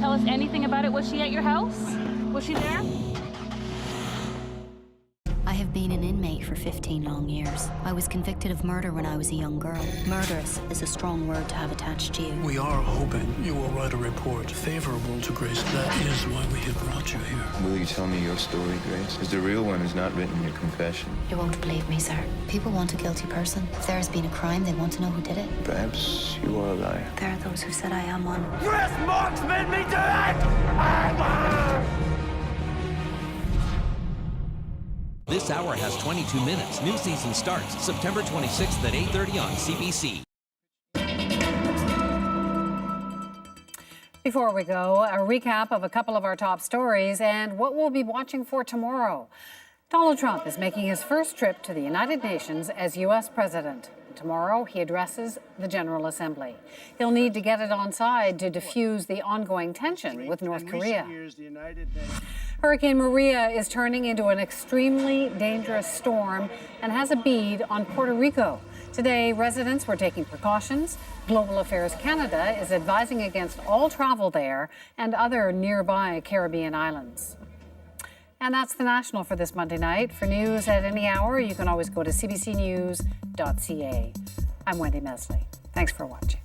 Tell us anything about it. Was she at your house? Was she there? I have been an inmate for 15 long years. I was convicted of murder when I was a young girl. Murderous is a strong word to have attached to you. We are hoping you will write a report favorable to Grace. That is why we have brought you here. Will you tell me your story, Grace? Because the real one is not written in your confession. You won't believe me, sir. People want a guilty person. If there has been a crime, they want to know who did it. Perhaps you are a liar. There are those who said I am one. Chris Marks made me do it! This hour has 22 minutes. New season starts September 26th at 8:30 on CBC. Before we go, a recap of a couple of our top stories and what we'll be watching for tomorrow. Donald Trump is making his first trip to the United Nations as U.S. president. Tomorrow, he addresses the General Assembly. He'll need to get it on side to diffuse the ongoing tension with North Korea. Hurricane Maria is turning into an extremely dangerous storm and has a bead on Puerto Rico. Today, residents were taking precautions. Global Affairs Canada is advising against all travel there and other nearby Caribbean islands. And that's the National for this Monday night. For news at any hour, you can always go to cbcnews.ca. I'm Wendy Mesley. Thanks for watching.